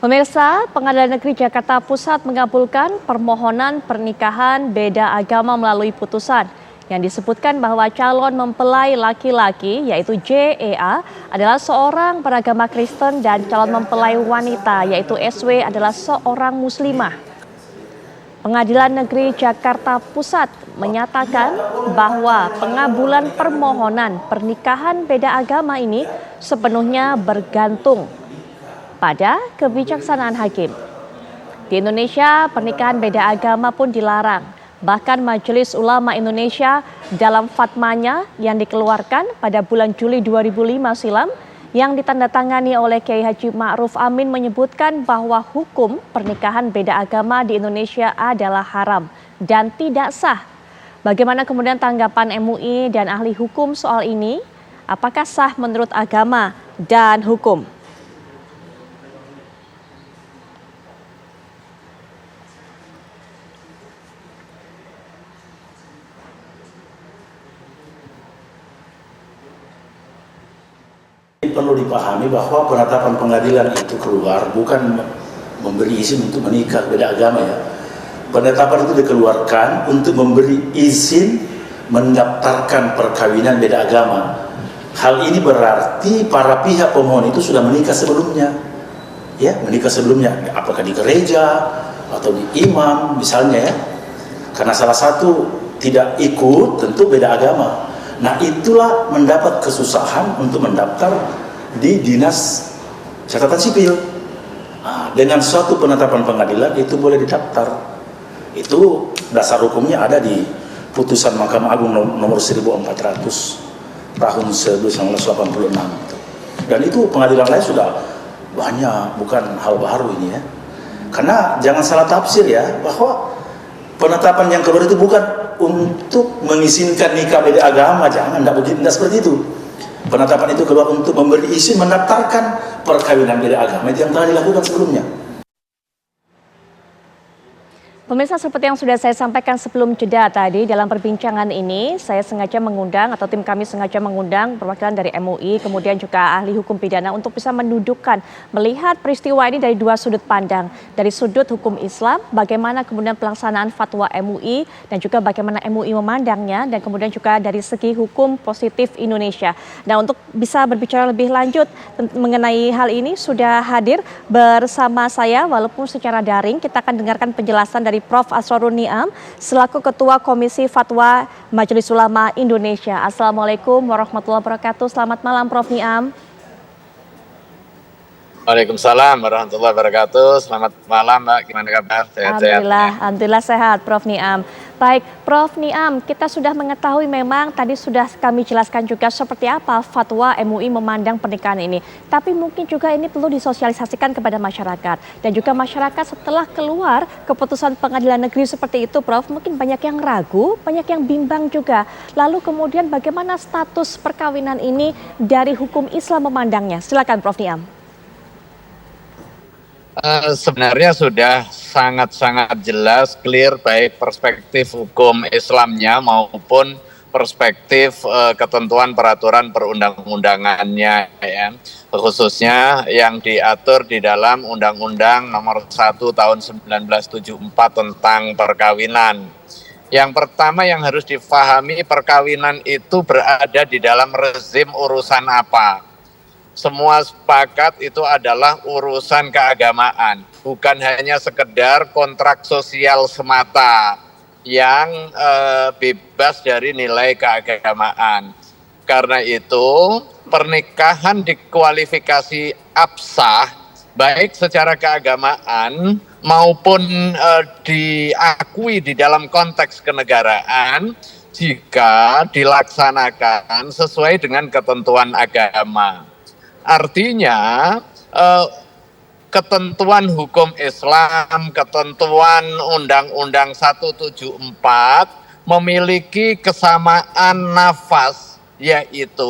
Pemirsa, Pengadilan Negeri Jakarta Pusat mengabulkan permohonan pernikahan beda agama melalui putusan yang disebutkan bahwa calon mempelai laki-laki yaitu JEA adalah seorang beragama Kristen dan calon mempelai wanita yaitu SW adalah seorang muslimah. Pengadilan Negeri Jakarta Pusat menyatakan bahwa pengabulan permohonan pernikahan beda agama ini sepenuhnya bergantung pada kebijaksanaan hakim. Di Indonesia, pernikahan beda agama pun dilarang. Bahkan Majelis Ulama Indonesia dalam fatwanya yang dikeluarkan pada bulan Juli 2005 silam yang ditandatangani oleh Kiai Haji Ma'ruf Amin menyebutkan bahwa hukum pernikahan beda agama di Indonesia adalah haram dan tidak sah. Bagaimana kemudian tanggapan MUI dan ahli hukum soal ini? Apakah sah menurut agama dan hukum? Perlu dipahami bahwa penetapan pengadilan itu keluar bukan memberi izin untuk menikah beda agama ya. Penetapan itu dikeluarkan untuk memberi izin mendaftarkan perkawinan beda agama. Hal ini berarti para pihak pemohon itu sudah menikah sebelumnya. Ya, menikah sebelumnya apakah di gereja atau di imam misalnya ya. Karena salah satu tidak ikut tentu beda agama. Nah itulah mendapat kesusahan untuk mendaftar di dinas catatan sipil. Nah, dengan suatu penetapan pengadilan itu boleh didaftar. Itu dasar hukumnya ada di putusan Mahkamah Agung nomor 1400 tahun 1986. Dan itu pengadilan lain sudah banyak, bukan hal baru ini ya. Karena jangan salah tafsir ya, bahwa penetapan yang keluar itu bukan untuk mengizinkan nikah beda agama, jangan, tidak seperti itu. Penetapan itu keluar untuk memberi izin mendaftarkan perkawinan beda agama itu yang telah dilakukan sebelumnya. Pemirsa, seperti yang sudah saya sampaikan sebelum jeda tadi, dalam perbincangan ini saya sengaja mengundang atau tim kami sengaja mengundang perwakilan dari MUI, kemudian juga ahli hukum pidana untuk bisa mendudukkan, melihat peristiwa ini dari dua sudut pandang. Dari sudut hukum Islam, bagaimana kemudian pelaksanaan fatwa MUI dan juga bagaimana MUI memandangnya, dan kemudian juga dari segi hukum positif Indonesia. Nah, untuk bisa berbicara lebih lanjut mengenai hal ini sudah hadir bersama saya walaupun secara daring. Kita akan dengarkan penjelasan dari Prof. Asrorun Niam selaku Ketua Komisi Fatwa Majelis Ulama Indonesia. Assalamualaikum warahmatullahi wabarakatuh. Selamat malam Prof. Niam. Waalaikumsalam warahmatullahi wabarakatuh. Selamat malam Mbak, gimana kabar? Sehat-sehat? Alhamdulillah sehat Prof. Niam. Baik Prof. Niam, kita sudah mengetahui memang tadi sudah kami jelaskan juga seperti apa fatwa MUI memandang pernikahan ini. Tapi mungkin juga ini perlu disosialisasikan kepada masyarakat. Dan juga masyarakat setelah keluar keputusan pengadilan negeri seperti itu Prof, mungkin banyak yang ragu, banyak yang bimbang juga. Lalu kemudian bagaimana status perkawinan ini dari hukum Islam memandangnya? Silakan Prof. Niam. Sebenarnya sudah sangat-sangat jelas, clear, baik perspektif hukum Islamnya maupun perspektif ketentuan peraturan perundang-undangannya, ya. Khususnya yang diatur di dalam Undang-Undang Nomor 1 Tahun 1974 tentang perkawinan. Yang pertama yang harus difahami, perkawinan itu berada di dalam rezim urusan apa? Semua sepakat itu adalah urusan keagamaan, bukan hanya sekedar kontrak sosial semata yang bebas dari nilai keagamaan. Karena itu pernikahan dikualifikasi absah baik secara keagamaan maupun diakui di dalam konteks kenegaraan jika dilaksanakan sesuai dengan ketentuan agama. Artinya ketentuan hukum Islam, ketentuan Undang-Undang 174 memiliki kesamaan nafas, yaitu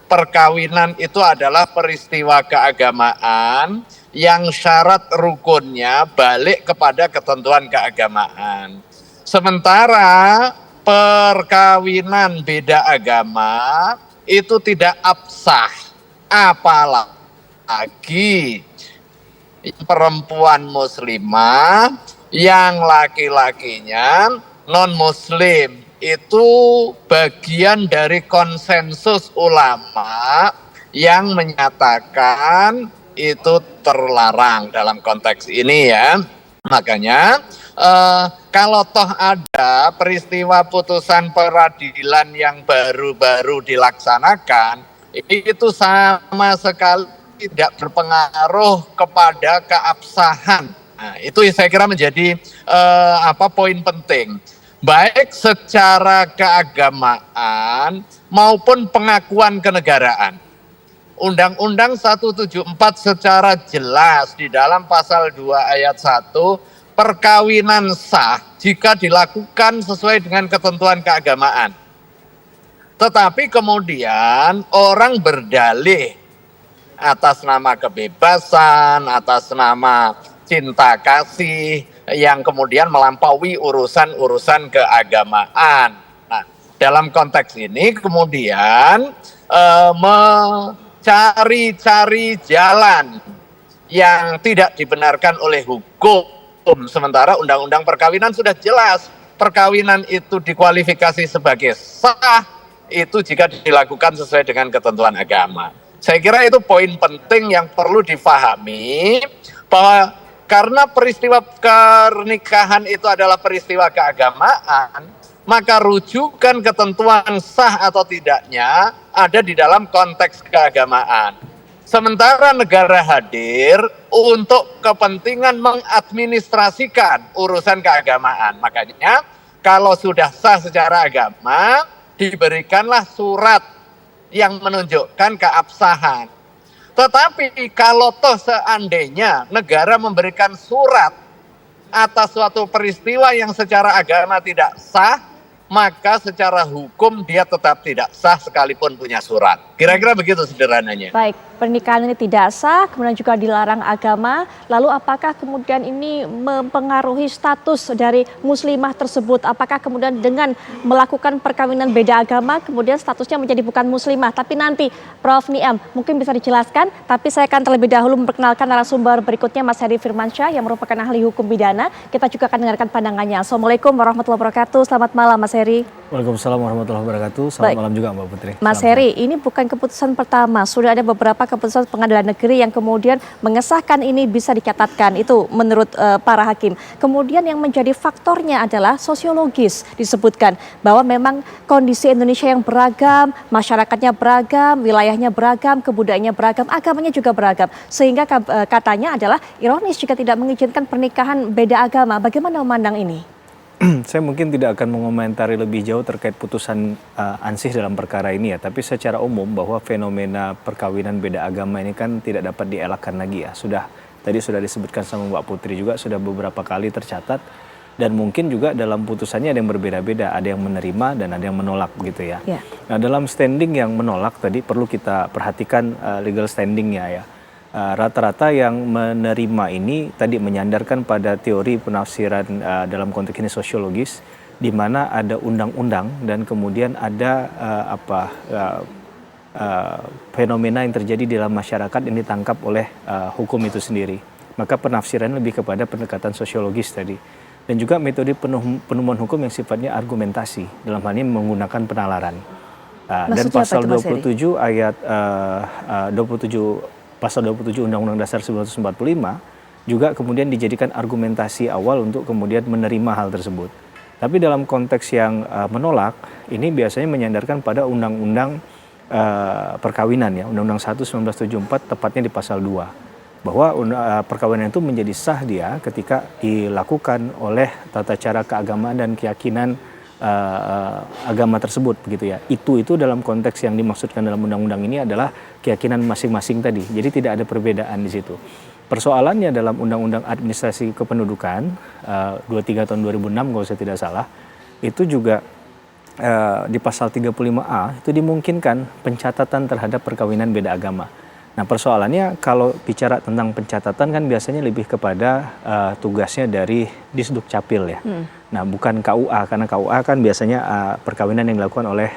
perkawinan itu adalah peristiwa keagamaan yang syarat rukunnya balik kepada ketentuan keagamaan. Sementara perkawinan beda agama itu tidak absah. Apalagi perempuan muslimah, yang laki-lakinya non-muslim. Itu bagian dari konsensus ulama yang menyatakan itu terlarang dalam konteks ini ya. Makanya kalau toh ada peristiwa putusan peradilan yang baru-baru dilaksanakan, itu sama sekali tidak berpengaruh kepada keabsahan. Nah, itu saya kira menjadi poin penting. Baik secara keagamaan maupun pengakuan kenegaraan. Undang-Undang 174 secara jelas di dalam pasal 2 ayat 1, perkawinan sah jika dilakukan sesuai dengan ketentuan keagamaan. Tetapi kemudian orang berdalih atas nama kebebasan, atas nama cinta kasih, yang kemudian melampaui urusan-urusan keagamaan. Nah, dalam konteks ini kemudian mencari-cari jalan yang tidak dibenarkan oleh hukum. Sementara undang-undang perkawinan sudah jelas, perkawinan itu dikualifikasi sebagai sah, itu jika dilakukan sesuai dengan ketentuan agama. Saya kira itu poin penting yang perlu difahami, bahwa karena peristiwa pernikahan itu adalah peristiwa keagamaan, maka rujukan ketentuan sah atau tidaknya ada di dalam konteks keagamaan. Sementara negara hadir untuk kepentingan mengadministrasikan urusan keagamaan. Makanya kalau sudah sah secara agama, diberikanlah surat yang menunjukkan keabsahan. Tetapi kalau toh seandainya negara memberikan surat atas suatu peristiwa yang secara agama tidak sah, maka secara hukum dia tetap tidak sah sekalipun punya surat. Kira-kira begitu sederhananya. Baik, pernikahan ini tidak sah, kemudian juga dilarang agama. Lalu apakah kemudian ini mempengaruhi status dari muslimah tersebut? Apakah kemudian dengan melakukan perkawinan beda agama, kemudian statusnya menjadi bukan muslimah? Tapi nanti Prof. Niam mungkin bisa dijelaskan, tapi saya akan terlebih dahulu memperkenalkan narasumber berikutnya, Mas Heri Firmansyah yang merupakan ahli hukum pidana. Kita juga akan dengarkan pandangannya. Assalamualaikum warahmatullahi wabarakatuh. Selamat malam Mas Heri. Waalaikumsalam warahmatullahi wabarakatuh. Selamat malam juga Mbak Putri. Mas Heri, ini bukan keputusan pertama. Sudah ada beberapa keputusan pengadilan negeri yang kemudian mengesahkan ini bisa dicatatkan. Itu menurut para hakim. Kemudian yang menjadi faktornya adalah sosiologis. Disebutkan bahwa memang kondisi Indonesia yang beragam, masyarakatnya beragam, wilayahnya beragam, kebudayaannya beragam, agamanya juga beragam. Sehingga katanya adalah ironis jika tidak mengizinkan pernikahan beda agama. Bagaimana memandang ini? Saya mungkin tidak akan mengomentari lebih jauh terkait putusan ansih dalam perkara ini ya. Tapi secara umum bahwa fenomena perkawinan beda agama ini kan tidak dapat dielakkan lagi ya. Tadi sudah disebutkan sama Mbak Putri juga, sudah beberapa kali tercatat. Dan mungkin juga dalam putusannya ada yang berbeda-beda. Ada yang menerima dan ada yang menolak gitu ya. Nah dalam standing yang menolak tadi perlu kita perhatikan legal standingnya ya. Rata-rata yang menerima ini tadi menyandarkan pada teori penafsiran dalam konteks ini sosiologis, di mana ada undang-undang dan kemudian ada fenomena yang terjadi di dalam masyarakat yang ditangkap oleh hukum itu sendiri. Maka penafsiran lebih kepada pendekatan sosiologis tadi. Dan juga metode penemuan hukum yang sifatnya argumentasi, dalam hal ini menggunakan penalaran. Dan pasal 27 ayat 27 Pasal 27 Undang-Undang Dasar 1945 juga kemudian dijadikan argumentasi awal untuk kemudian menerima hal tersebut. Tapi dalam konteks yang menolak, ini biasanya menyandarkan pada Undang-Undang Perkawinan ya, Undang-Undang 1 1974 tepatnya di pasal 2. Bahwa perkawinan itu menjadi sah dia ketika dilakukan oleh tata cara keagamaan dan keyakinan agama tersebut begitu ya. Itu dalam konteks yang dimaksudkan dalam undang-undang ini adalah keyakinan masing-masing tadi. Jadi tidak ada perbedaan di situ. Persoalannya dalam Undang-Undang Administrasi Kependudukan 23 tahun 2006 kalau saya tidak salah, itu juga di pasal 35A itu dimungkinkan pencatatan terhadap perkawinan beda agama. Nah persoalannya kalau bicara tentang pencatatan kan biasanya lebih kepada tugasnya dari Disduk Capil ya. Nah bukan KUA, karena KUA kan biasanya perkawinan yang dilakukan oleh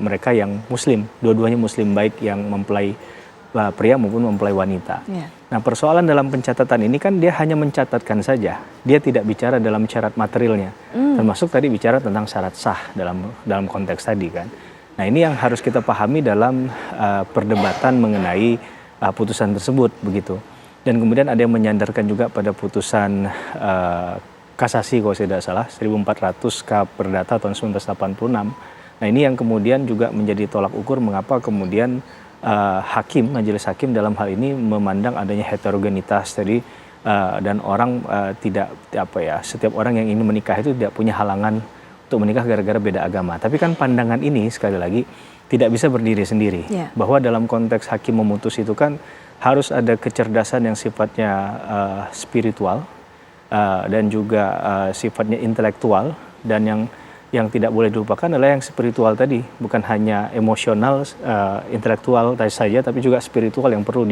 mereka yang muslim, dua-duanya muslim, baik yang mempelai pria maupun mempelai wanita. Ya. Nah, persoalan dalam pencatatan ini kan dia hanya mencatatkan saja, dia tidak bicara dalam syarat materialnya, termasuk tadi bicara tentang syarat sah dalam konteks tadi kan. Nah, ini yang harus kita pahami dalam perdebatan mengenai putusan tersebut begitu. Dan kemudian ada yang menyandarkan juga pada putusan kasasi kalau saya tidak salah 1400 K Perdata tahun 1986. Nah, ini yang kemudian juga menjadi tolak ukur mengapa kemudian majelis hakim dalam hal ini memandang adanya heterogenitas tadi dan orang setiap orang yang ingin menikah itu tidak punya halangan untuk menikah gara-gara beda agama. Tapi kan pandangan ini sekali lagi tidak bisa berdiri sendiri. Bahwa dalam konteks hakim memutus itu kan harus ada kecerdasan yang sifatnya spiritual dan juga sifatnya intelektual, dan yang tidak boleh dilupakan adalah yang spiritual tadi, bukan hanya emosional, intelektual saja, tapi juga spiritual yang perlu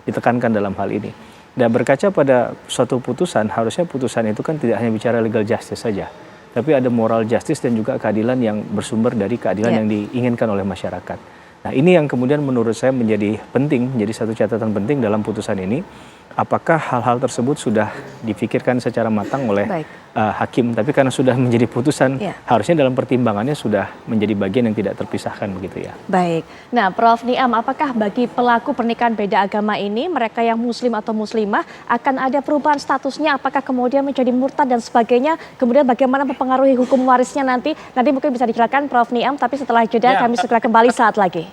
ditekankan dalam hal ini. Dan berkaca pada suatu putusan, harusnya putusan itu kan tidak hanya bicara legal justice saja, tapi ada moral justice dan juga keadilan yang bersumber dari keadilan yang diinginkan oleh masyarakat. Nah, ini yang kemudian menurut saya menjadi penting, menjadi satu catatan penting dalam putusan ini. Apakah hal-hal tersebut sudah dipikirkan secara matang oleh hakim, tapi karena sudah menjadi putusan, harusnya dalam pertimbangannya sudah menjadi bagian yang tidak terpisahkan begitu ya. Baik. Nah, Prof. Niam, apakah bagi pelaku pernikahan beda agama ini, mereka yang muslim atau muslimah, akan ada perubahan statusnya? Apakah kemudian menjadi murtad dan sebagainya? Kemudian bagaimana mempengaruhi hukum warisnya nanti? Nanti mungkin bisa dijelaskan Prof. Niam, tapi setelah jeda kami segera kembali saat lagi.